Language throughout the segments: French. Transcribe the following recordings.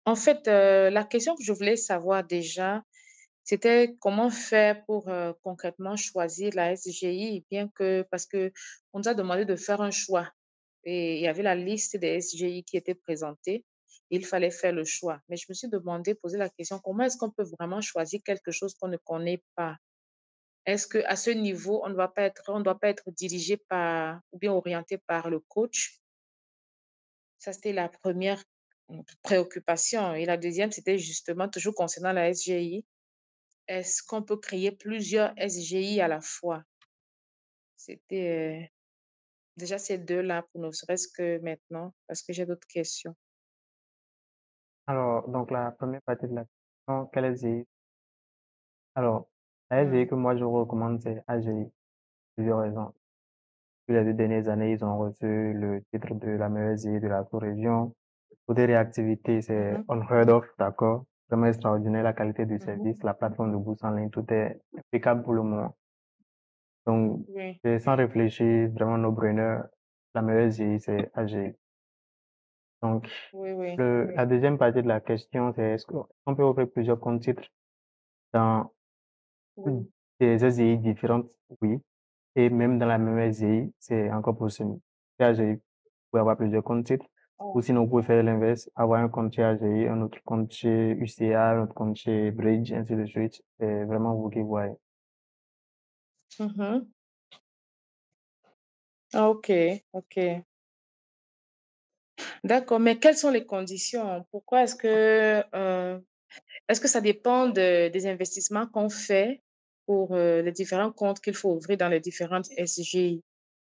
En fait, la question que je voulais savoir déjà, c'était comment faire pour, concrètement choisir la SGI, bien que parce qu'on nous a demandé de faire un choix et il y avait la liste des SGI qui était présentée. Il fallait faire le choix. Mais je me suis demandé, poser la question, comment est-ce qu'on peut vraiment choisir quelque chose qu'on ne connaît pas? Est-ce qu'à ce niveau, on ne doit pas être dirigé par ou bien orienté par le coach? Ça, c'était la première préoccupation et la deuxième, c'était justement toujours concernant la SGI. Est-ce qu'on peut créer plusieurs SGI à la fois? C'était, déjà ces 2 là pour ne serait-ce que maintenant, parce que j'ai d'autres questions. Alors, donc la première partie de la question, quelle SGI? Alors, la SGI Mmh. que moi je recommande, c'est AGI, plusieurs raisons. Depuis les 2 dernières années, ils ont reçu le titre de la meilleure SGI de la sous-région. Côté réactivité, Mmh c'est mh. unheard of, d'accord? Vraiment extraordinaire, la qualité du Mmh. service, la plateforme de bourse en ligne, tout est impeccable pour le moment. Donc, Oui, c'est sans réfléchir, vraiment no-brainer, la meilleure SGI, c'est AGI. Donc, oui, oui. la deuxième partie de la question, c'est est-ce qu'on peut ouvrir plusieurs comptes titres dans Oui. des SGI différentes? Oui. Et même dans la même SGI, c'est encore possible. Chez AGI, vous pouvez avoir plusieurs comptes titres. Ou Oh. sinon, vous pouvez faire l'inverse, avoir un compte chez AGI, un autre compte chez UCA, un autre compte chez Bridge, ainsi de suite. C'est vraiment vous qui voyez. Mmh. Ah, OK, OK. D'accord, mais quelles sont les conditions? Pourquoi est-ce que ça dépend des investissements qu'on fait pour, les différents comptes qu'il faut ouvrir dans les différentes SGI?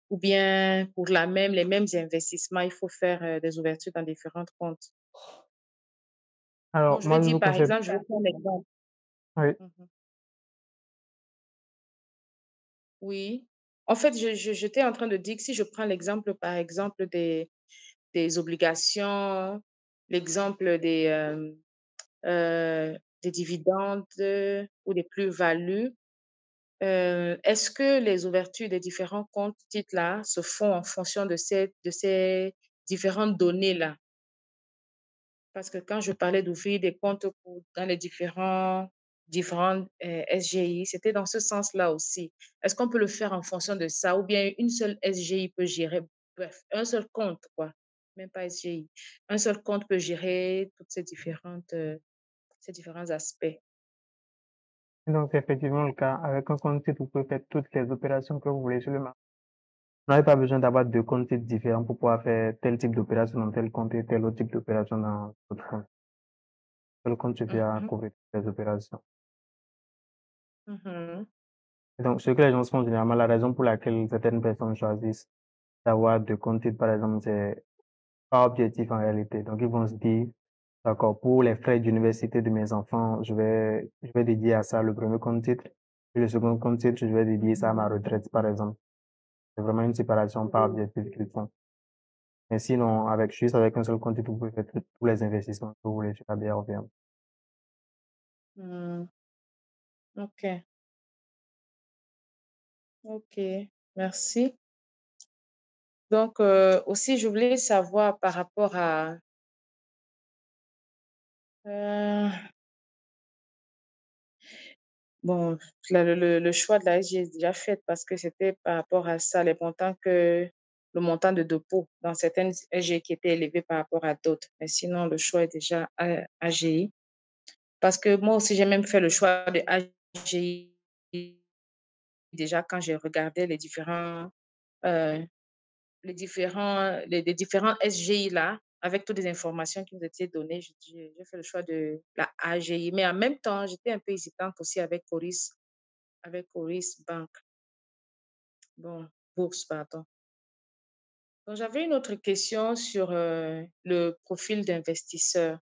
Ou bien pour les mêmes investissements, il faut faire, des ouvertures dans différents comptes? Bon, Alors, je vais moi, je dire vous par conseille, exemple, je vais prendre l'exemple. oui. Mmh. Oui. En fait, j'étais en train de dire que si je prends l'exemple, par exemple, des obligations, l'exemple des dividendes, ou des plus-values, est-ce que les ouvertures des différents comptes titres-là se font en fonction de ces différentes données-là? Parce que quand je parlais d'ouvrir des comptes dans les différentes, SGI, c'était dans ce sens-là aussi. Est-ce qu'on peut le faire en fonction de ça ou bien une seule SGI peut gérer, bref, un seul compte quoi, même pas SGI. Un seul compte peut gérer toutes ces différents aspects? Donc, c'est effectivement le cas. Avec un compte titre, vous pouvez faire toutes les opérations que vous voulez sur le marché. Vous n'avez pas besoin d'avoir deux comptes titres différents pour pouvoir faire tel type d'opération dans tel compte et tel autre type d'opération dans l'autre compte. Le compte suffit à Mmh. couvrir toutes les opérations. Mmh. Et donc, ce que les gens font généralement, la raison pour laquelle certaines personnes choisissent d'avoir deux comptes titres, par exemple, c'est pas objectif en réalité. Donc, ils vont se dire, d'accord, pour les frais d'université de mes enfants, je vais dédier à ça le premier compte titre. Et le second compte titre, je vais dédier ça à ma retraite, par exemple. C'est vraiment une séparation par objectif qu'ils font. Mais sinon, juste avec un seul compte titre, vous pouvez faire tous les investissements que vous voulez sur la BRVM. Mmh. OK, OK, merci. Donc, aussi je voulais savoir par rapport à, heu bon, le choix de la SG est déjà fait parce que c'était par rapport à ça, le montant de dépôt dans certaines SG qui étaient élevé par rapport à d'autres. Mais sinon, le choix est déjà A AGI. Parce que moi aussi, j'ai même fait le choix de AGI déjà quand j'ai regardé heu, les différents SGI là, avec toutes les informations qui nous étaient données, j'ai fait le choix de la AGI. Mais en même temps, j'étais un peu hésitante aussi avec Coris Bank, bon, Bourse, pardon. Donc, j'avais une autre question sur le profil d'investisseur.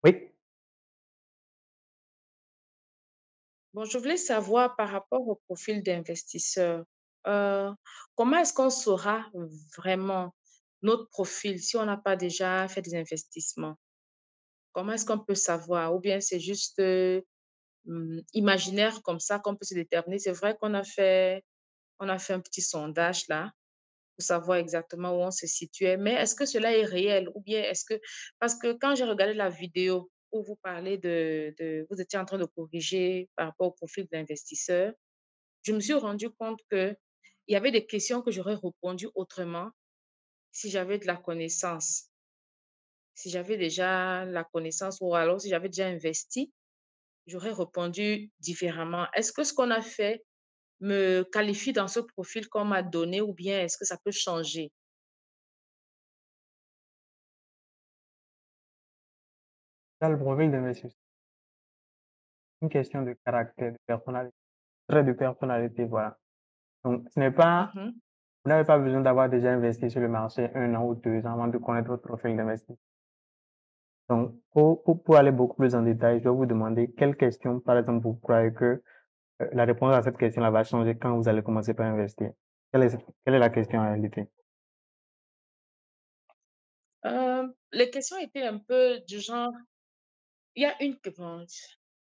Oui. Bon, je voulais savoir par rapport au profil d'investisseur, euh, comment est-ce qu'on saura vraiment notre profil si on n'a pas déjà fait des investissements? Comment est-ce qu'on peut savoir? Ou bien c'est juste imaginaire comme ça qu'on peut se déterminer? C'est vrai qu'on a fait un petit sondage là. pour savoir exactement où on se situait. Mais est-ce que cela est réel ou bien est-ce que parce que quand j'ai regardé la vidéo où vous parlez vous étiez en train de corriger par rapport au profil de l'investisseur, je me suis rendu compte que il y avait des questions que j'aurais répondu autrement si j'avais de la connaissance. Si j'avais déjà la connaissance ou alors si j'avais déjà investi, j'aurais répondu différemment. Est-ce que ce qu'on a fait me qualifie dans ce profil qu'on m'a donné ou bien est-ce que ça peut changer? Dans le profil d'investisseur, une question de caractère, de personnalité, trait de personnalité, voilà. Donc, ce n'est pas, Mmh. vous n'avez pas besoin d'avoir déjà investi sur le marché 1 an ou 2 ans avant de connaître votre profil d'investisseur. Donc, pour aller beaucoup plus en détail, je vais vous demander quelle question, par exemple, vous croyez que la réponse à cette question-là va changer quand vous allez commencer par investir. Quelle est la question en réalité? Les questions étaient un peu du genre il y a une que bon,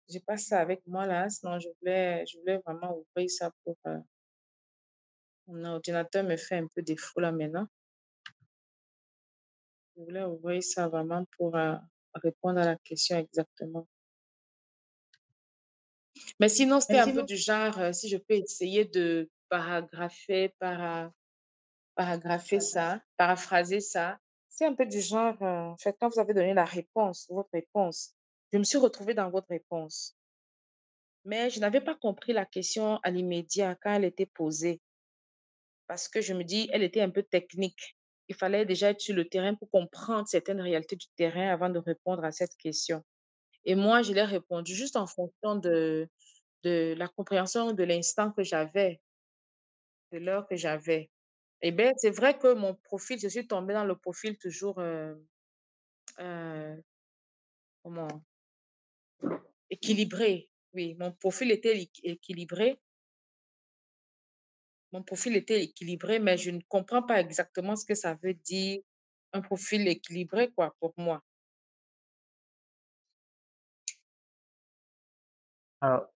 j'ai pas ça avec moi là, sinon je voulais vraiment ouvrir ça pour, mon ordinateur me fait un peu défaut là maintenant. Je voulais ouvrir ça vraiment pour, répondre à la question exactement. Mais sinon, c'était Mais un peu sinon, du genre, si je peux essayer de paragrapher ça, paraphraser ça. C'est un peu du genre, en fait, quand vous avez donné la réponse, votre réponse, je me suis retrouvée dans votre réponse. Mais je n'avais pas compris la question à l'immédiat quand elle était posée, parce que je me dis, elle était un peu technique. Il fallait déjà être sur le terrain pour comprendre certaines réalités du terrain avant de répondre à cette question. Et moi, je l'ai répondu juste en fonction de la compréhension de l'instant que j'avais, de l'heure que j'avais. Eh bien, c'est vrai que mon profil, je suis tombée dans le profil toujours, comment? Équilibré. Oui, mon profil était équilibré. Mon profil était équilibré, mais je ne comprends pas exactement ce que ça veut dire un profil équilibré, quoi, pour moi. alors,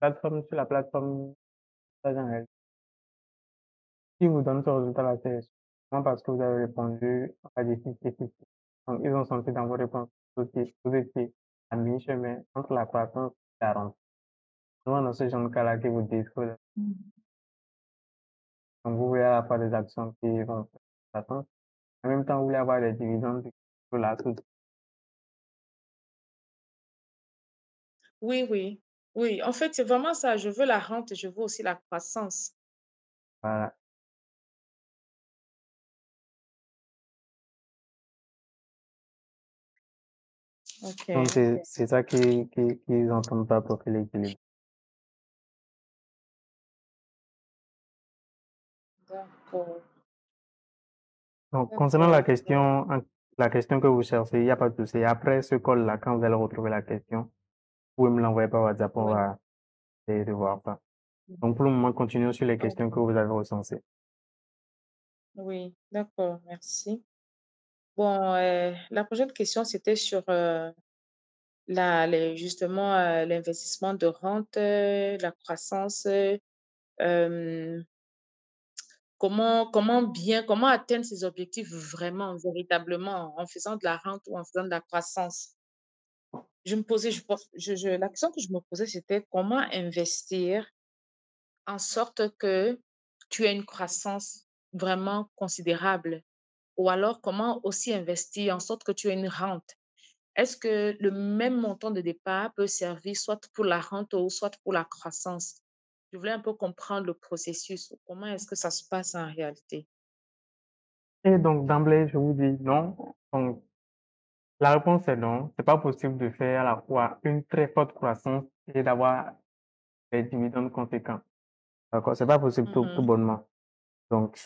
sur la plateforme, qui vous donne ce résultat-là, c'est sûrement parce que vous avez répondu à des fichiers. Donc, ils ont senti dans vos réponses que vous étiez à mi-chemin entre la croissance et la rente. Souvent, dans ce genre de cas-là, qui vous disent que Mmh. donc, vous voulez à la fois des actions qui vont faire la croissance, en même temps, vous voulez avoir des dividendes sur la source. Oui, oui. Oui, en fait, c'est vraiment ça. Je veux la rente, je veux aussi la croissance. Voilà. Donc, OK, c'est ça qu'ils n'entendent pas profil équilibre. d'accord, Donc, concernant d'accord. la question que vous cherchez, il n'y a pas de souci. Après ce call-là, quand vous allez retrouver la question, vous pouvez me l'envoyer par WhatsApp, on Oui. va essayer de voir ça. Mmh. Donc, pour le moment, continuons sur les questions que OK. vous avez recensées. Oui, d'accord, merci. Bon, la prochaine question, c'était sur, justement, l'investissement de rente, la croissance, hem, comment atteindre ses objectifs vraiment, véritablement, en faisant de la rente ou en faisant de la croissance? Je me posais, je pense la question que je me posais, c'était comment investir en sorte que tu aies une croissance vraiment considérable? Ou alors comment aussi investir en sorte que tu aies une rente? Est-ce que le même montant de départ peut servir soit pour la rente ou soit pour la croissance? Je voulais un peu comprendre le processus. Comment est-ce que ça se passe en réalité? Et donc, d'emblée, je vous dis non. Donc, la réponse est non. C'est pas possible de faire à la fois une très forte croissance et d'avoir des dividendes conséquents. D'accord? C'est pas possible tout Mhm, bonnement. Donc,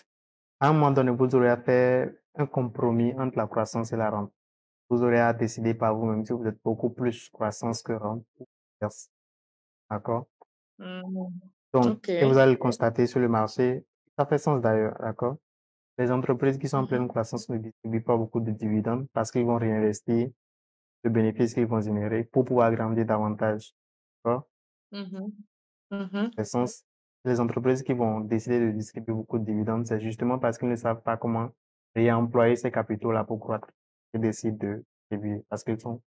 à un moment donné, vous aurez à faire un compromis entre la croissance et la rente. Vous aurez à décider par vous-même si vous êtes beaucoup plus croissance que rente ou l'inverse. D'accord? mhm. Donc, et vous OK. allez le constater sur le marché, ça fait sens d'ailleurs, d'accord? Les entreprises qui sont en pleine Mhm, croissance ne distribuent pas beaucoup de dividendes parce qu'ils vont réinvestir le bénéfice qu'ils vont générer pour pouvoir grandir davantage. D'accord? mhm, mhm. Ça fait sens. Les entreprises qui vont décider de distribuer beaucoup de dividendes, c'est justement parce qu'ils ne savent pas comment réemployer ces capitaux-là pour croître. Ils décident de distribuer parce qu'ils sont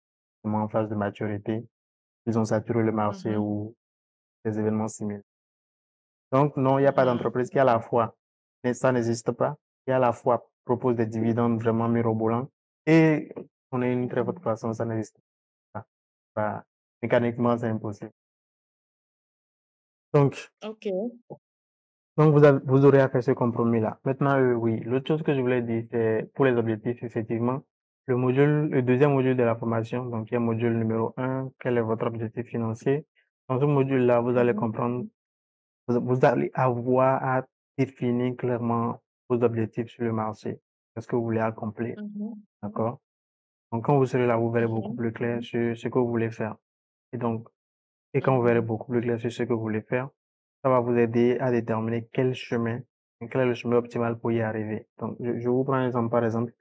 vraiment en phase de maturité. Ils ont saturé le marché Mhm, ou des événements similaires. Donc, non, il n'y a pas mhm, d'entreprise qui à la fois, mais ça n'existe pas, qui à la fois propose des dividendes vraiment mirobolants et on a une très forte mhm. croissance, ça n'existe pas. Bah, mécaniquement, c'est impossible. Donc, Ok. vous aurez à faire ce compromis-là. Maintenant, oui, l'autre chose que je voulais dire, c'est pour les objectifs, effectivement, le deuxième module de la formation, donc il y a module numéro un, quel est votre objectif financier. Dans ce module-là, vous allez Mhm, comprendre, vous allez avoir à définir clairement vos objectifs sur le marché. Qu'est-ce que vous voulez accomplir, mhm, d'accord? Donc, quand vous serez là, vous verrez beaucoup mhm, plus clair sur ce que vous voulez faire. Et donc, et quand vous verrez mhm, beaucoup plus clair sur ce que vous voulez faire, ça va vous aider à déterminer quel est le chemin optimal pour y arriver. Donc, je vous prends un exemple, par exemple,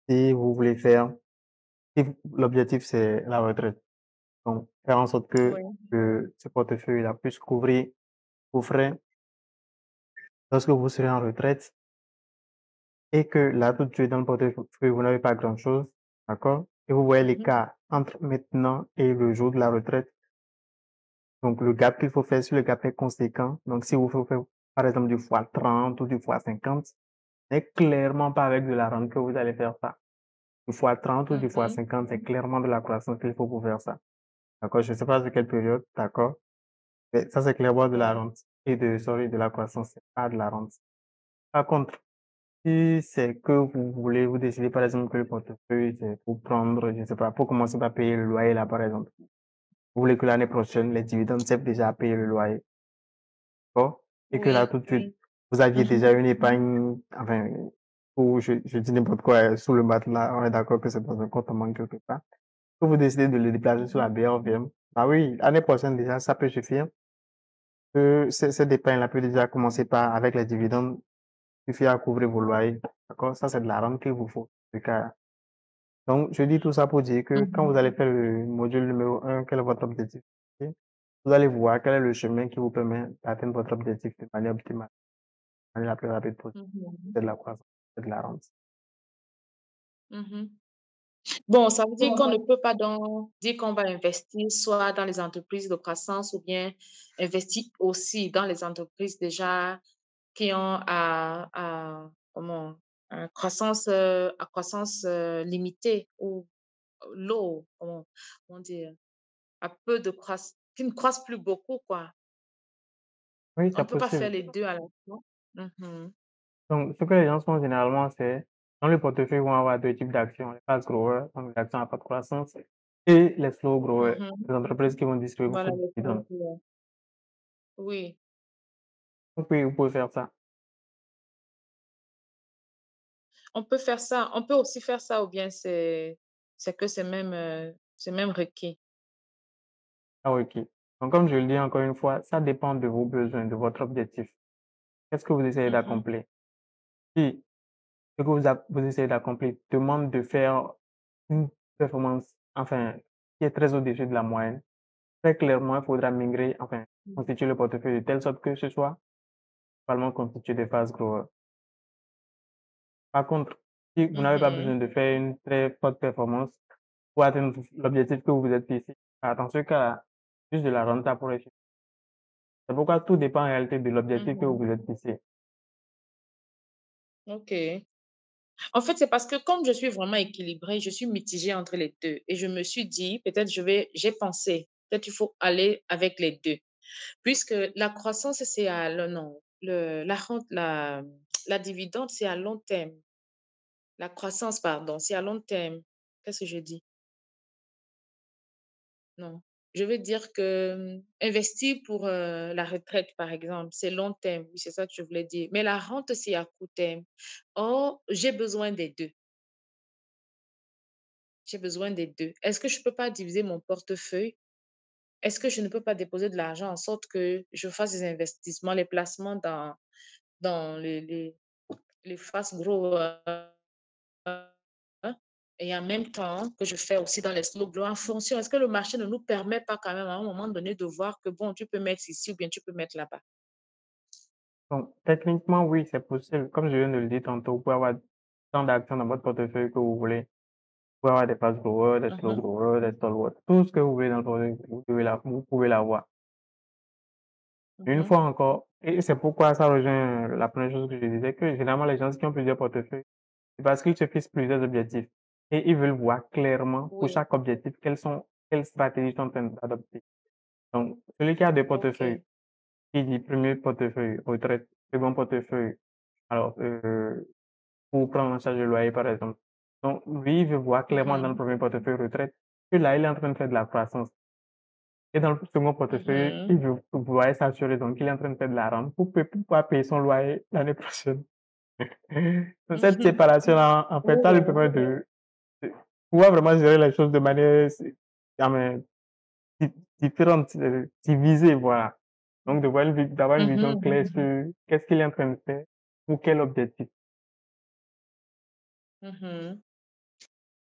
si vous voulez faire, si l'objectif c'est la retraite, donc faire en sorte que oui. ce portefeuille-là puisse couvrir vos frais lorsque vous serez en retraite et que là, tout de suite dans le portefeuille, vous n'avez pas grand-chose, d'accord? Et vous voyez Mhm, l'écart entre maintenant et le jour de la retraite. Donc, le gap qu'il faut faire, si le gap est conséquent, donc si vous faites, par exemple, du fois 30 ou du fois 50, n'est clairement pas avec de la rente que vous allez faire ça. Du fois 30 ou du fois mhm, 50, c'est clairement de la croissance qu'il faut pour faire ça. D'accord? Je ne sais pas sur quelle période, d'accord? Mais ça, c'est clairement de la ouais. rente. Sorry, de la croissance, c'est pas de la rente. Par contre, si c'est que vous voulez, vous décidez, par exemple, que le portefeuille, c'est pour prendre, je ne sais pas, pour commencer par payer le loyer, là, par exemple. Vous voulez que l'année prochaine, les dividendes servent déjà à payer le loyer. D'accord? Et que là, Oui, tout de suite, oui. vous aviez déjà Mhm, une épargne, enfin, ou je dis n'importe quoi, sous le matelas, on est d'accord que c'est dans un compte en banque quelque part. Que vous décidez de le déplacer sur la mhm, BRVM. Ah oui, l'année prochaine déjà, ça peut suffire. Que cette épargne-là peut déjà commencer par, avec les dividendes, suffire à couvrir vos loyers. D'accord? Ça, c'est de la rente qu'il vous faut. Donc, je dis tout ça pour dire que quand vous mhm, allez faire le module numéro un, quel est votre objectif? Vous allez voir quel est le chemin qui vous permet d'atteindre votre objectif de manière optimale, de manière la plus rapide possible. mhm, C'est de la croissance, c'est de la rente. mhm. Bon, ça veut dire qu'on ne peut pas dire qu'on va investir soit dans les entreprises de croissance ou bien investir aussi dans les entreprises déjà qui ont comment, à croissance limitée ou low, comment dire, à peu de croissance, qui ne croissent plus beaucoup, quoi. Oui, On c'est ne peut pas faire possible. les deux à la fois. Mhm, Donc, ce que les gens font généralement, c'est dans le portefeuille, ils vont avoir deux types d'actions. Les fast growers, donc les actions à pas de croissance, et les slow growers, mhm. les entreprises qui vont distribuer beaucoup Voilà de le dividendes. slogan. Oui. Donc, oui, vous pouvez faire ça. On peut faire ça. On peut aussi faire ça ou bien c'est même requis. Ah, ok. Donc, comme je le dis encore une fois, ça dépend de vos besoins, de votre objectif. Qu'est-ce que vous essayez Mhm, d'accomplir? Si ce que vous essayez d'accomplir demande de faire une performance, enfin, qui est très au-dessus de la moyenne, très clairement, il faudra migrer, enfin, constituer le portefeuille de telle sorte que ce soit principalement constitué de fast growers. Par contre, si vous n'avez pas besoin mhm. de faire une très forte performance pour atteindre l'objectif que vous vous êtes fixé, dans ce cas, juste de la renta pour suffire. C'est pourquoi tout dépend en réalité de l'objectif que vous Mhm. vous êtes fixé. OK. En fait, c'est parce que comme je suis vraiment équilibrée, je suis mitigée entre les 2 et je me suis dit: «Peut-être j'ai pensé, peut-être il faut aller avec les 2 puisque la croissance, c'est à le non, le la rente la dividende, c'est à long terme. La croissance, pardon, c'est à long terme. Qu'est-ce que je dis? Non. Je veux dire que, investir pour, la retraite, par exemple, c'est long terme. Oui, c'est ça que je voulais dire. Mais la rente, c'est à court terme. Or, j'ai besoin des 2. J'ai besoin des 2. Est-ce que je peux pas diviser mon portefeuille? Est-ce que je ne peux pas déposer de l'argent en sorte que je fasse des investissements, les placements dans les fast growers, et en même temps que je fais aussi dans les slow growers en fonction. Est-ce que le marché ne nous permet pas quand même à un moment donné de voir que bon, tu peux mettre ici ou bien tu peux mettre là-bas? Donc, techniquement, oui, c'est possible. Comme je viens de le dire tantôt, vous pouvez avoir tant d'actions dans votre portefeuille que vous voulez. Vous pouvez avoir des fast growers, des slow Mhm, growers, des stalwarts. Tout ce que vous voulez dans le portefeuille, vous pouvez l'avoir. Une mhm, fois encore, et c'est pourquoi ça rejoint la première chose que je disais, que généralement les gens qui ont plusieurs portefeuilles, c'est parce qu'ils se fixent plusieurs objectifs et ils veulent voir clairement pour oui, chaque objectif quelles stratégies ils sont en train d'adopter. Donc, celui qui a des portefeuilles, ok. qui dit premier portefeuille retraite, second portefeuille, alors pour prendre en charge le loyer par exemple. Donc, lui, il veut voir clairement dans le Mhm, premier portefeuille retraite que là, il est en train de faire de la croissance. Et dans le second portefeuille, mhm, il veut pouvoir s'assurer donc qu'il est en train de faire de la rente pour pouvoir payer son loyer l'année prochaine. Donc, cette mhm. séparation-là, en fait, ça lui Oui, permet de pouvoir vraiment gérer les choses de manière ah, mais, différente, divisée, voilà. Donc, d'avoir une mhm, vision claire mhm, sur qu'est-ce qu'il est en train de faire, pour quel objectif. mhm.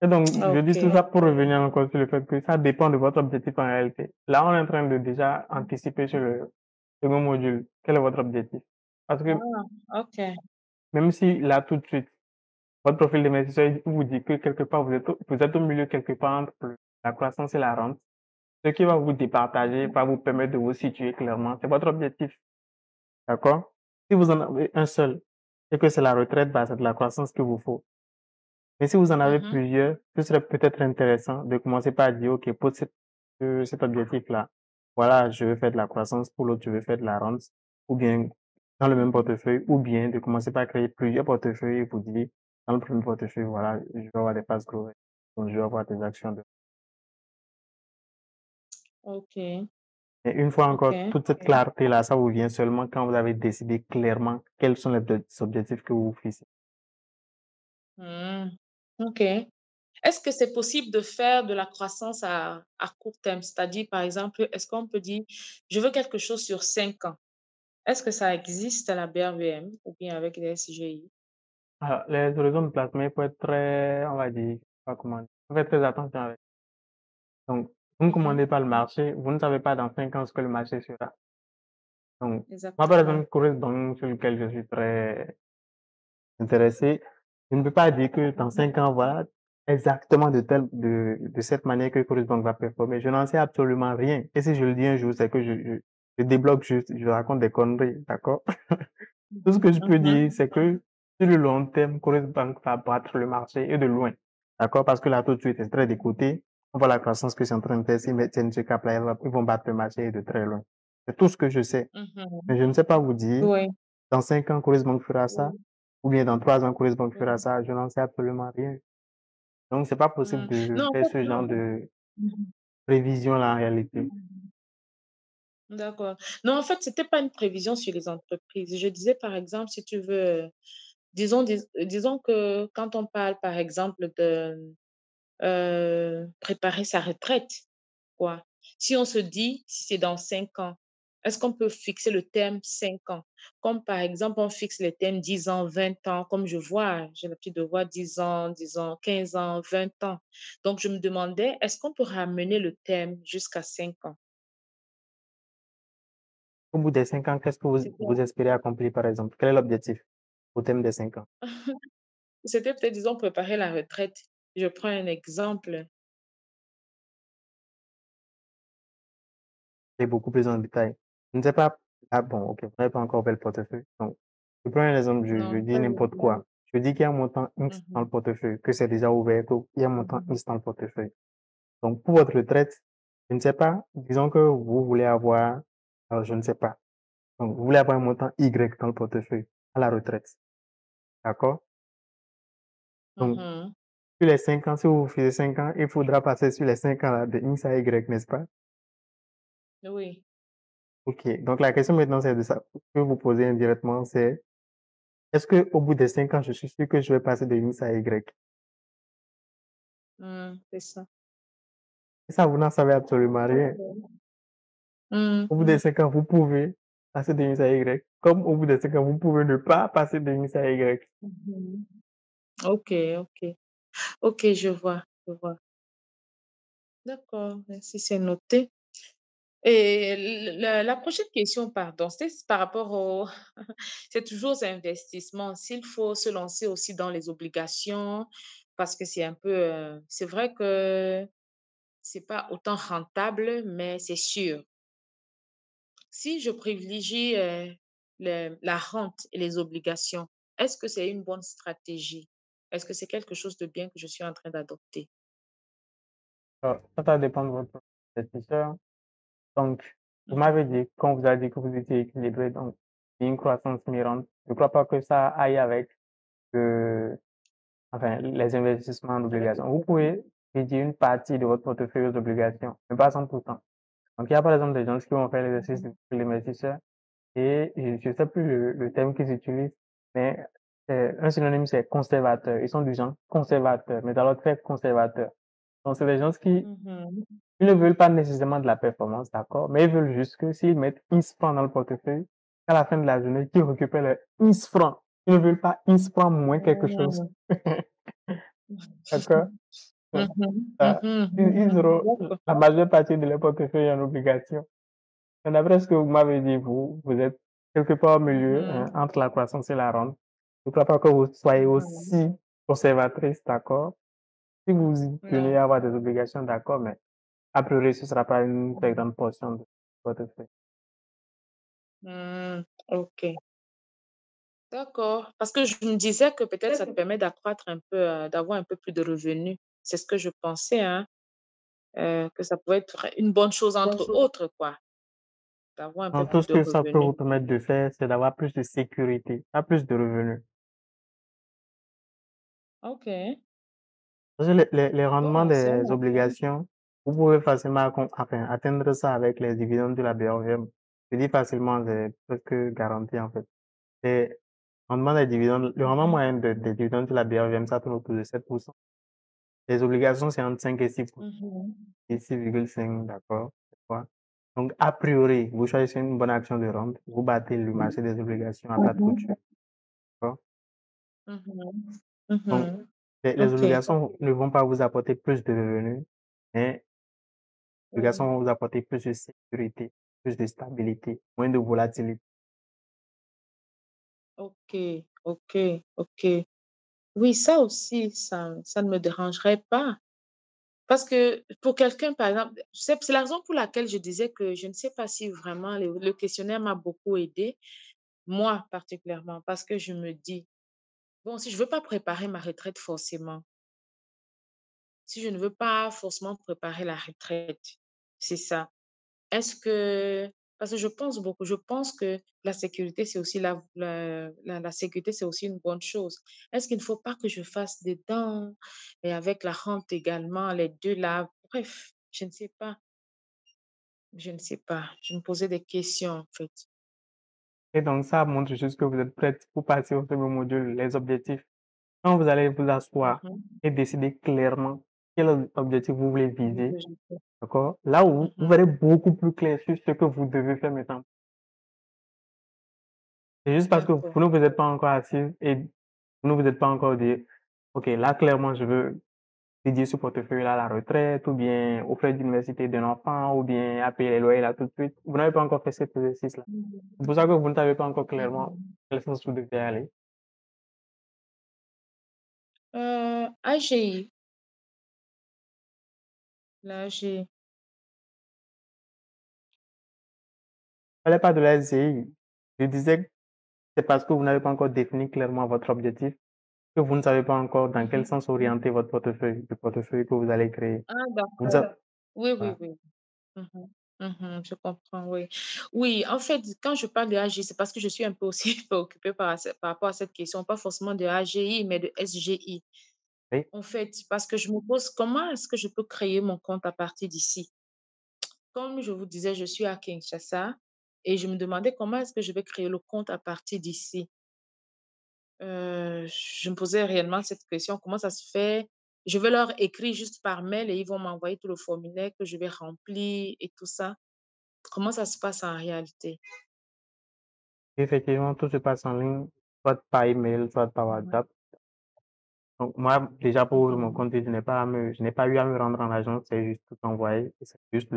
Et donc, je Ok, dis tout ça pour ok. revenir encore sur le fait que ça dépend de votre objectif en réalité. Là, on est en train de déjà anticiper sur le second module. Quel est votre objectif? Parce que Ah, ok. même si là, tout de suite, votre profil d'investisseur vous dit que quelque part, vous êtes au milieu quelque part entre la croissance et la rente, ce qui va vous départager, va vous permettre de vous situer clairement. C'est votre objectif. D'accord? Si vous en avez un seul et que c'est la retraite, bah, c'est de la croissance qu'il vous faut. Mais si vous en avez Mhm, plusieurs, ce serait peut-être intéressant de commencer par dire, OK, pour cet objectif-là, voilà, je veux faire de la croissance, pour l'autre, je veux faire de la rente, ou bien dans le même mhm. portefeuille, ou bien de commencer par créer plusieurs portefeuilles et vous dire, dans le premier portefeuille, voilà, je vais avoir des fast growth, donc je vais avoir des actions de... Ok, Et une fois encore, ok. toute cette clarté-là, ça vous vient seulement quand vous avez décidé clairement quels sont les objectifs que vous vous fixez. Hmm, ok. Est-ce que c'est possible de faire de la croissance à court terme? C'est-à-dire, par exemple, est-ce qu'on peut dire, je veux quelque chose sur 5 ans? Est-ce que ça existe à la BRVM ou bien avec les SGI? Alors, les horizons de placement, il faut être très, on va dire, pas comment dire, faut faire très attention avec. Donc, vous ne Mhm, commandez pas le marché, vous ne savez pas dans 5 ans ce que le marché sera. Donc, moi, par exactement. exemple, Corrèze Banque, sur lequel je suis très intéressé, je ne peux pas dire que dans Mhm, 5 ans, voilà, exactement de cette manière que Corrèze Banque va performer. Je n'en sais absolument rien. Et si je le dis un jour, c'est que je débloque juste, je raconte des conneries, d'accord? Tout ce mhm, que je peux mhm, dire, c'est que sur le long terme, Coris Bank va battre le marché et de loin. D'accord? Parce que là, tout de suite, c'est très décoté. On voit la croissance que c'est en train de faire. S'ils maintiennent ce cap-là, ils vont battre le marché et de très loin. C'est tout ce que je sais. mhm. Mais je ne sais pas vous dire, Oui, dans 5 ans, Coris Bank fera ça, oui, ou bien dans 3 ans, Coris Bank fera oui. ça. Je n'en sais absolument rien. Donc, c'est pas possible Hmm. de Non, en faire fait, ce non. genre de Mhm, prévision-là en réalité. mhm. D'accord. Non, en fait, c'était pas une prévision sur les entreprises. Je disais, par exemple, si tu veux, disons que quand on parle, par exemple, de préparer sa retraite, quoi. Si on se dit, si c'est dans 5 ans, est-ce qu'on peut fixer le terme 5 ans? Comme par exemple, on fixe les thèmes 10 ans, 20 ans, comme je vois, j'ai l'habitude de voir 10 ans, 15 ans, 20 ans. Donc, je me demandais, est-ce qu'on peut ramener le thème jusqu'à 5 ans? Au bout des 5 ans, qu'est-ce que C'était vous espérez accomplir, par exemple? Quel est l'objectif au terme des 5 ans? c'était peut-être, disons, préparer la retraite. Je prends un exemple. Et beaucoup plus en détail. Je ne sais pas, ah bon, ok, vous n'avez pas encore fait le portefeuille. Donc, je prends un exemple, je Non, dis pas n'importe vraiment. quoi. Je dis qu'il y a un montant X dans le Mhm, portefeuille, que c'est déjà ouvert, qu'il y a un montant mhm, X dans le portefeuille. Donc, pour votre retraite, je ne sais pas, disons que vous voulez avoir, alors je ne sais pas. Donc, vous voulez avoir un montant Y dans le portefeuille à la retraite. D'accord? Donc, mhm. sur les 5 ans, si vous faites 5 ans, il faudra passer sur les 5 ans là, de X à Y, n'est-ce pas? Oui. Ok. Donc, la question maintenant, c'est de ça, que vous posez indirectement, c'est est-ce qu'au bout des 5 ans, je suis sûr que je vais passer de X à Y? C'est ça. Et ça, vous n'en savez absolument rien. Ok. Mmh, Au bout des mmh. 5 ans, vous pouvez passer de X à Y, comme au bout des 5 ans, vous pouvez ne pas passer de X à Y. Mhm. OK, OK. OK, je vois, je vois. D'accord, merci, c'est noté. Et la prochaine question, pardon, c'est par rapport au c'est toujours aux investissements. S'il faut se lancer aussi dans les obligations, parce que c'est un peu, c'est vrai que c'est pas autant rentable, mais c'est sûr. Si je privilégie, la rente et les obligations, est-ce que c'est une bonne stratégie? Est-ce que c'est quelque chose de bien que je suis en train d'adopter? Ça dépend de votre investisseur. Donc, vous m'avez Mhm. dit, quand vous avez dit que vous étiez équilibré, donc une croissance mirante, je ne crois pas que ça aille avec, heu, enfin, les investissements en Avec le obligations. Vous profit? pouvez dédier une partie de votre portefeuille aux obligations, mais pas 100%. Donc il y a par exemple des gens qui vont faire l'exercice Mhm. de l'investisseur et je sais plus le terme qu'ils utilisent, mais un synonyme, c'est conservateur. Ils sont du genre conservateur, mais dans l'autre fait conservateur. Donc c'est des gens qui Mhm. ils ne veulent pas nécessairement de la performance, d'accord, mais ils veulent juste que s'ils mettent X francs dans le portefeuille, à la fin de la journée, qu'ils récupèrent leurs X francs. Ils ne veulent pas X francs moins quelque chose. Mmh. D'accord? Donc, Mhm. ça, Mhm. ils Mhm. auront D'accord. la majeure partie de leur portefeuille en obligation. Mais d'après ce que vous m'avez dit, vous êtes quelque part au milieu, Mhm. entre la croissance et la rente. Je ne crois pas que vous soyez Mhm. aussi conservatrice, d'accord? Si vous y tenez Non. à avoir des obligations, d'accord, mais a priori, ce ne sera pas une très grande portion de votre portefeuille. Mmh. OK. D'accord. Parce que je me disais que peut-être ça te permet d'accroître un peu, d'avoir un peu plus de revenus. C'est ce que je pensais, hein, que ça pouvait être une bonne chose entre autres, quoi, d'avoir un peu Donc, tout plus ce de que ça peut vous revenus. permettre de faire, c'est d'avoir plus de sécurité, pas plus de revenus. OK. Parce que les rendements Bon, c'est un des avantage. obligations, vous pouvez facilement enfin, atteindre ça avec les dividendes de la BRVM. Je dis facilement, c'est presque garanti en fait. Les rendements des dividendes, le rendement Mhm. moyen des dividendes de la BRVM, ça tourne autour de 7%. Les obligations, c'est entre 5 et 6%. Mhm. Et 6,5, d'accord. Voilà. Donc, a priori, vous choisissez une bonne action de rente, vous battez le marché des obligations à plat de couture. D'accord. Mhm. Donc, Mhm. les OK. obligations ne vont pas vous apporter plus de revenus, mais les obligations Oui. vont vous apporter plus de sécurité, plus de stabilité, moins de volatilité. OK. OK. OK. Oui, ça aussi, ça ne me dérangerait pas. Parce que pour quelqu'un, par exemple, c'est la raison pour laquelle je disais que je ne sais pas si vraiment le questionnaire m'a beaucoup aidé, moi particulièrement, parce que je me dis, bon, si je veux pas préparer ma retraite forcément, si je ne veux pas forcément préparer la retraite, c'est ça. Est-ce que parce que je pense que la sécurité, c'est aussi la sécurité, c'est aussi une bonne chose. Est-ce qu'il ne faut pas que je fasse des dents et avec la rente également, les 2 là? Bref, je ne sais pas, je ne sais pas. Je me posais des questions, en fait. Et donc, ça montre juste que vous êtes prête pour passer au second module, les objectifs. Quand vous allez vous asseoir Mhm. et décider clairement quel objectif vous voulez Ce viser, que je fais. d'accord, là où vous Mhm. verrez beaucoup plus clair sur ce que vous devez faire maintenant. C'est juste parce que D'accord. vous ne vous êtes pas encore assise et vous ne vous êtes pas encore dit, OK, là, clairement, je veux dédier ce portefeuille-là à la retraite ou bien aux frais d'université d'un enfant ou bien à payer les loyers là tout de suite. Vous n'avez pas encore fait cet exercice-là. Mhm. C'est pour ça que vous ne savez pas encore clairement Mhm. quel sens vous devez aller. AGI, l'AGI. Je ne parlais pas de la SCI. Je disais que c'est parce que vous n'avez pas encore défini clairement votre objectif que vous ne savez pas encore dans quel Mhm. sens orienter votre portefeuille, le portefeuille que vous allez créer. Ah, Vous ne d'accord. savez, Oui, oui, voilà. oui. Mhm. Mhm, je comprends, oui. Oui, en fait, quand je parle de AGI, c'est parce que je suis un peu aussi préoccupée par rapport à cette question, pas forcément de AGI, mais de SGI. Oui, En fait, parce que je me pose, comment est-ce que je peux créer mon compte à partir d'ici? Comme je vous disais, je suis à Kinshasa et je me demandais comment est-ce que je vais créer le compte à partir d'ici. Je me posais réellement cette question, comment ça se fait? Je vais leur écrire juste par mail et ils vont m'envoyer tout le formulaire que je vais remplir et tout ça. Comment ça se passe en réalité? effectivement, tout se passe en ligne, soit par email, soit par Mhm. WhatsApp. Donc, moi, déjà, pour ouvrir mon Mhm. compte, je n'ai pas eu à me rendre en agence, c'est juste tout envoyé. C'est juste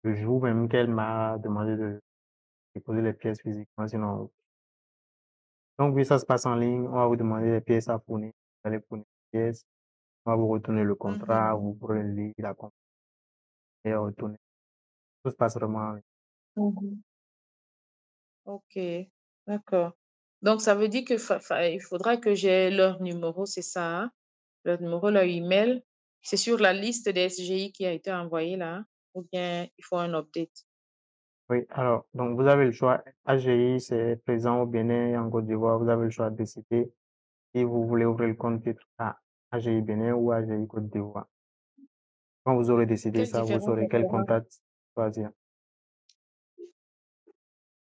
le jour même qu'elle m'a demandé de déposer les pièces physiquement, sinon donc oui, ça se passe en ligne, on va vous demander les pièces à fournir, vous allez fournir les pièces, on va vous retourner le contrat, Mhm. vous pourrez lire la compagnie et retourner. Tout se passe vraiment en ligne. Mhm. Ok, d'accord. Donc, ça veut dire que il faudra que j'ai leur numéro, c'est ça, hein? Leur numéro, leur email. C'est sur la liste des SGI qui a été envoyée là, hein? Ou bien il faut un update. Oui, alors, donc vous avez le choix. AGI, c'est présent au Bénin et en Côte d'Ivoire. Vous avez le choix de décider si vous voulez ouvrir le compte titre à AGI Bénin ou AGI Côte d'Ivoire. Quand vous aurez décidé Quelle ça, vous différence saurez ça quel fera? contact choisir.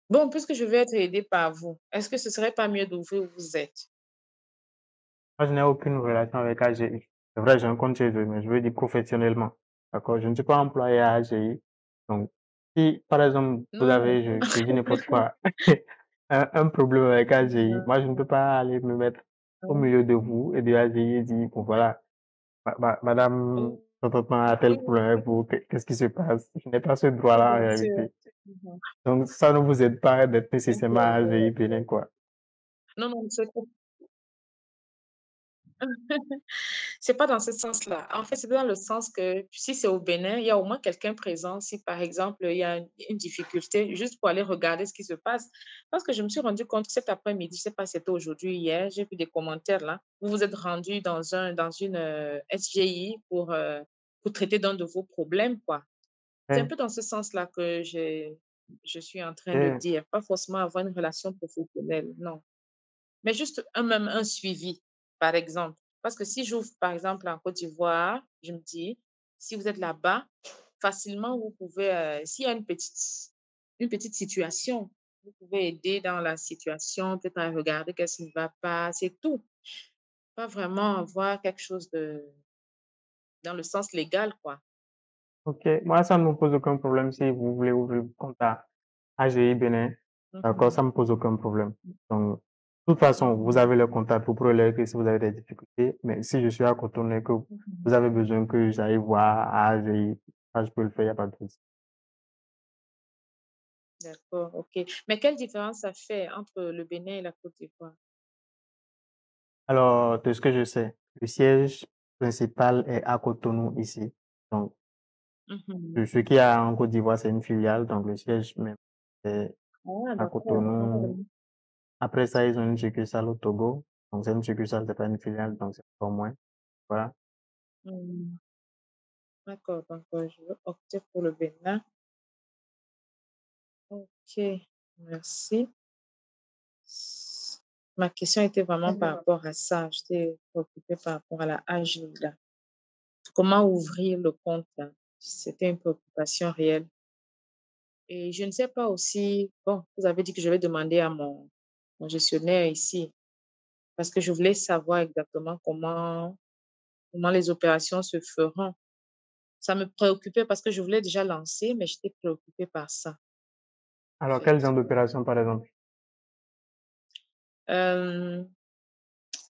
Bon, puisque je vais être aidée par vous, est-ce que ce serait pas mieux d'ouvrir où vous êtes? Moi, je n'ai aucune relation avec AGI. C'est vrai, j'ai un compte chez eux, mais je veux dire professionnellement. D'accord? Je ne suis pas employé à AGI. Donc, si, par exemple, vous Non. avez, je dis n'importe quoi, un problème avec AGI, moi, je ne peux pas aller me mettre au milieu de vous et de AGI et dire, bon, voilà, madame, votre maman a tel Oui, problème avec vous, qu'est-ce qui se passe? Je n'ai pas ce droit-là en bien sûr. réalité. Mhm. Donc, ça ne vous aide pas d'être nécessairement à Ok. AGI Bénin, quoi. Non, non, c'est pas dans ce sens-là. En fait, c'est dans le sens que si c'est au Bénin, il y a au moins quelqu'un présent. Si par exemple, il y a une difficulté, juste pour aller regarder ce qui se passe. Parce que je me suis rendu compte que cet après-midi, je sais pas si c'était aujourd'hui ou hier, j'ai vu des commentaires là. Vous vous êtes rendu dans une SGI pour traiter d'un de vos problèmes, quoi. C'est un Eh, peu dans ce sens-là que je suis en train de eh, dire. Pas forcément avoir une relation professionnelle, non. Mais juste même un suivi, par exemple. Parce que si j'ouvre, par exemple, en Côte d'Ivoire, je me dis, si vous êtes là-bas, facilement, vous pouvez, s'il y a une petite situation, vous pouvez aider dans la situation, peut-être à regarder qu'est-ce qui ne va pas, c'est tout. Pas vraiment avoir quelque chose dans le sens légal, quoi. Ok, moi, ça ne me pose aucun problème si vous voulez ouvrir le compte à AGI Bénin. D'accord, ça Mhm. ne me pose aucun problème. Donc, de toute façon, vous Mhm. avez le contact, vous pourrez leur écrire si vous avez des difficultés. Mais si je suis à Cotonou et que Mhm. vous avez besoin que j'aille voir à AGI, ça, je peux le faire, il n'y a pas de souci. D'accord, ok. Mais quelle différence ça fait entre le Bénin et la Côte d'Ivoire? Alors, de ce que je sais, le siège principal est à Cotonou ici. Donc, Mhm. ce qu'il y a en Côte d'Ivoire, c'est une filiale. Donc, le siège même est Ah, à d'accord. Cotonou. Après ça, ils ont une succursale au Togo. Donc, c'est une succursale, c'est pas une filiale, donc c'est encore moins. Voilà. Mhm. D'accord, donc je vais opter pour le Bénin. Ok, merci. Ma question était vraiment par rapport à ça. J'étais préoccupée par rapport à la AG là. Comment ouvrir le compte là? C'était une préoccupation réelle. Et je ne sais pas aussi, bon, vous avez dit que je vais demander à mon gestionnaire ici, parce que je voulais savoir exactement comment les opérations se feront. Ça me préoccupait parce que je voulais déjà lancer, mais j'étais préoccupée par ça, en Alors, quel fait. genre d'opération, par exemple? Euh,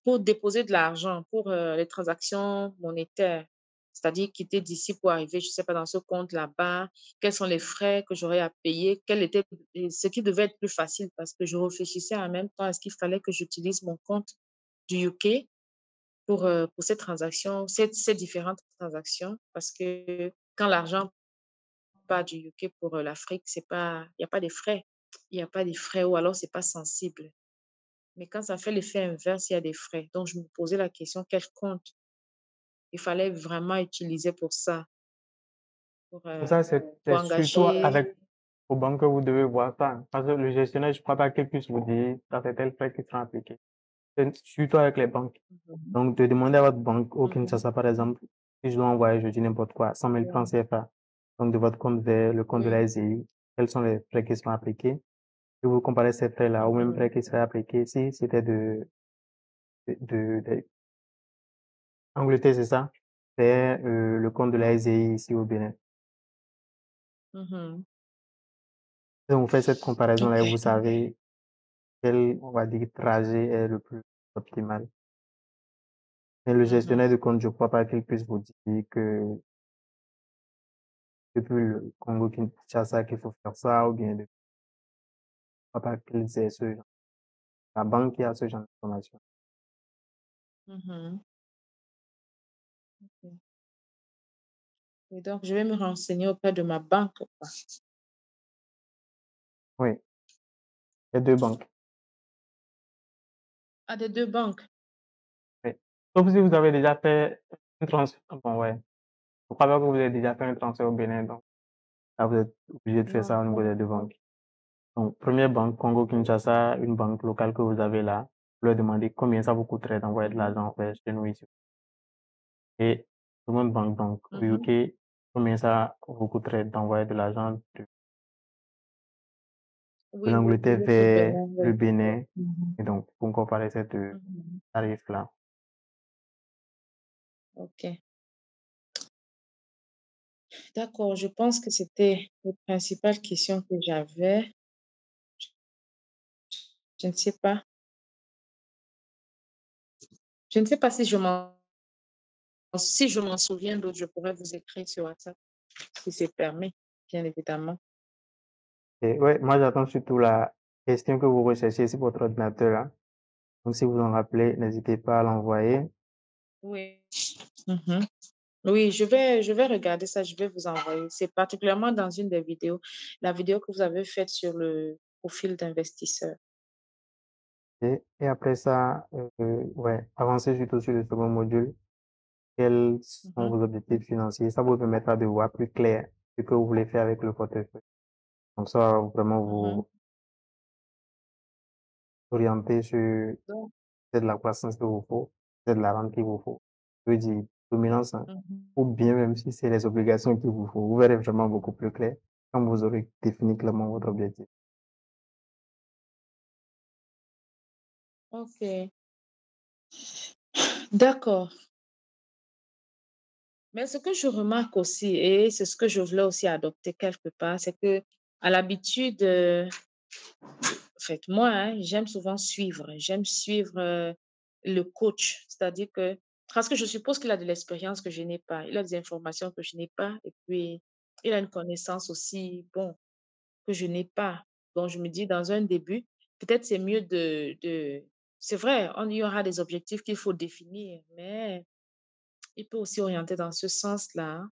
pour déposer de l'argent, pour les transactions monétaires, c'est-à-dire quitter d'ici pour arriver, je ne sais pas, dans ce compte là-bas, quels sont les frais que j'aurais à payer, quel était ce qui devait être plus facile parce que je réfléchissais en même temps, est-ce qu'il fallait que j'utilise mon compte du UK pour ces transactions, ces différentes transactions, parce que quand l'argent part du UK pour l'Afrique, c'est pas, il n'y a pas de frais. Il n'y a pas de frais ou alors c'est pas sensible. Mais quand ça fait l'effet inverse, il y a des frais. Donc, je me posais la question, quel compte il fallait vraiment utiliser pour ça, pour, Pour ça, pour c'est surtout engager. avec vos banques que vous devez voir ça. Parce que le gestionnaire, je ne crois pas qu'il puisse vous dire, ça c'est tel frais qui sera appliqué. C'est surtout avec les banques. Mhm. Donc, de demander à votre banque au Mhm. Kinshasa, par exemple, si je dois envoyer, je dis n'importe quoi, 100 000 francs Oui, CFA. Donc, de votre compte vers le compte de la oui. SCI, quels sont les frais qui seront appliqués? Et vous comparez ces frais-là aux mêmes frais Mhm. qui seraient appliqués si c'était Angleterre, c'est ça? C'est le compte de la SCI ici au Bénin. Mhm. Donc, vous faites cette comparaison-là et OK. vous savez quel, on va dire, trajet est le plus optimal. Mais le gestionnaire Mhm. de compte, je ne crois pas qu'il puisse vous dire que depuis le Congo-Kinshasa qu'il faut faire ça ou bien de pas qu'ils aient ce genre la banque qui a ce genre d'informations. Mhm. Ok. Et donc, je vais me renseigner auprès de ma banque, quoi. Oui, il y a 2 banques. Ah, des deux banques. Oui. Sauf si vous avez déjà fait un transfert bon ouais, je crois pas que vous avez déjà fait un transfert au Bénin, donc là, vous êtes obligé de faire Non, ça au niveau des 2 banques. Donc 1 banque Congo-Kinshasa, une banque locale que vous avez là, vous leur demandez combien ça vous coûterait d'envoyer de l'argent vers chez nous ici et 2 banque donc au mhm. UK, combien ça vous coûterait d'envoyer de l'argent de Oui, oui, l'Angleterre toujours au vers Bénin, le oui. Bénin Mhm. et donc pour comparer ces 2 Mhm. tarifs-là. Ok. D'accord, je pense que c'était les principales questions que j'avais. Je ne sais pas. Je ne sais pas si je m'en souviens d'autres, je pourrais vous écrire sur WhatsApp, si c'est permis, bien évidemment. Et ouais, moi j'attends surtout la question que vous recherchez sur votre ordinateur là. Donc si vous en rappelez, n'hésitez pas à l'envoyer. Oui. Mhm. Oui, je vais regarder ça, je vais vous envoyer. C'est particulièrement dans une des vidéos, la vidéo que vous avez faite sur le profil d'investisseur. Et après ça, ouais, avancez surtout sur le second module. Quels sont Mhm. vos objectifs financiers? Ça vous permettra de voir plus clair ce que vous voulez faire avec le portefeuille. Comme ça, vraiment Mhm. vous orienter sur Donc, c'est de la croissance qu'il vous faut, c'est de la rente qu'il vous faut. Je veux dire, dominance, hein, mhm. ou bien même si c'est les obligations qu'il vous faut, vous verrez vraiment beaucoup plus clair quand vous aurez défini clairement votre objectif. Ok, d'accord. Mais ce que je remarque aussi, et c'est ce que je voulais aussi adopter quelque part, c'est que à l'habitude, en fait, moi, hein, j'aime souvent suivre. J'aime suivre le coach. C'est-à-dire que, parce que je suppose qu'il a de l'expérience que je n'ai pas. Il a des informations que je n'ai pas. Et puis, il a une connaissance aussi, bon, que je n'ai pas. Donc, je me dis, dans un début, peut-être c'est mieux c'est vrai, il y aura des objectifs qu'il faut définir, mais il peut aussi orienter dans ce sens-là, hein.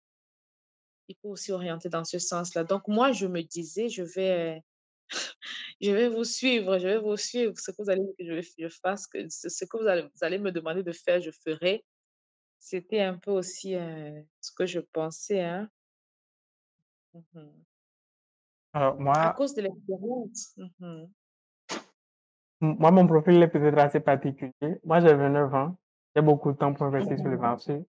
Il peut aussi orienter dans ce sens-là. Donc, moi, je me disais, je vais vous suivre, je vais vous suivre. Ce que vous allez que je fasse, ce que vous allez me demander de faire, je ferai. C'était un peu aussi ce que je pensais, hein. Mhm. Alors À moi, cause de l'expérience. Mhm. moi, mon profil est peut-être assez particulier. Moi, j'ai 29 ans. J'ai beaucoup de temps pour investir sur le Mhm. marché.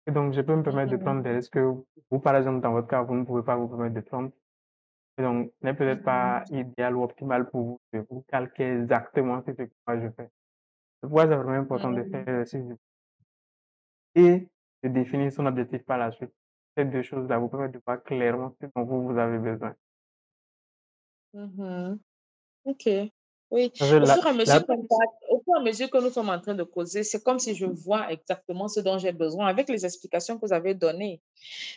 Et donc, je peux me permettre de Mhm. prendre des risques que vous, par exemple, dans votre cas, vous ne pouvez pas vous permettre de prendre. Et donc, ce n'est peut-être Mhm. pas idéal ou optimal pour vous de vous calquer exactement sur ce que moi je fais. C'est pourquoi c'est vraiment important de faire Mhm. l'exercice et de définir son objectif par la suite. Ces 2 choses-là vous permettent de voir clairement ce dont vous avez besoin. Mhm. OK. Oui, Parce que au fur et à mesure que nous sommes en train de causer, c'est comme si je vois exactement ce dont j'ai besoin avec les explications que vous avez données.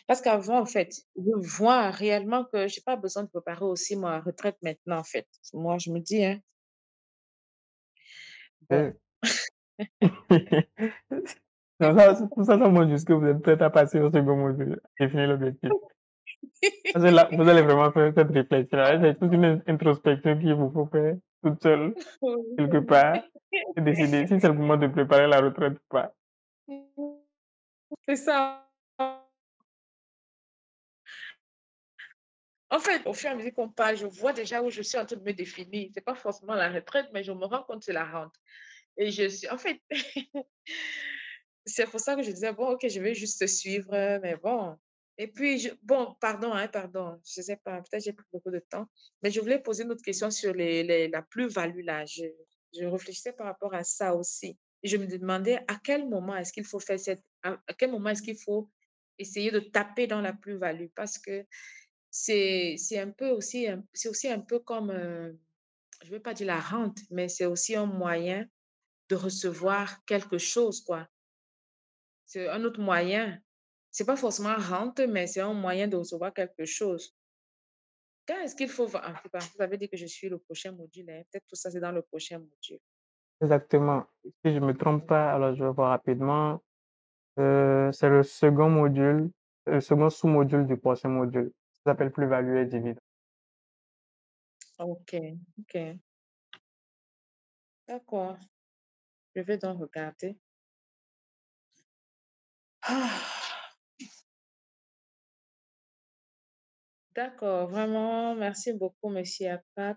Parce qu'avant, en fait, je vois réellement que j'ai pas besoin de préparer aussi ma retraite maintenant, en fait. Moi, je me dis, hein, bon. euh, non, ça, tout ça, ça montre juste que vous êtes prête à passer au second module, à définir l'objectif. Parce que là, vous allez vraiment faire cette réflexion-là. C'est toute une introspection qu'il vous faut faire toute seule, quelque part, et décider si c'est le moment de préparer la retraite ou pas. C'est ça. En fait, au fur et à mesure qu'on parle, je vois déjà où je suis en train de me définir. C'est pas forcément la retraite, mais je me rends compte que c'est la rente. Et je suis, en fait, c'est pour ça que je disais, bon, OK, je vais juste te suivre, mais bon. Et puis, bon, pardon, hein, pardon, je sais pas, peut-être j'ai pris beaucoup de temps, mais je voulais poser une autre question sur la plus-value là. Je réfléchissais par rapport à ça aussi. Et je me demandais à quel moment est-ce qu'il faut faire à quel moment est-ce qu'il faut essayer de taper dans la plus-value parce que c'est un peu aussi, c'est aussi un peu comme, je ne veux pas dire la rente, mais c'est aussi un moyen de recevoir quelque chose, quoi. C'est un autre moyen. C'est pas forcément rente, mais c'est un moyen de recevoir quelque chose. Quand est-ce qu'il faut en tout cas, vous avez dit que je suis le prochain module, hein, peut-être tout ça, c'est dans le prochain module. Exactement. Si je me trompe pas, alors je vais voir rapidement. C'est le second module, le second sous-module du prochain module. Ça s'appelle plus-value et dividende. OK, OK, d'accord. Je vais donc regarder. Ah, d'accord, vraiment, merci beaucoup, monsieur Akpat.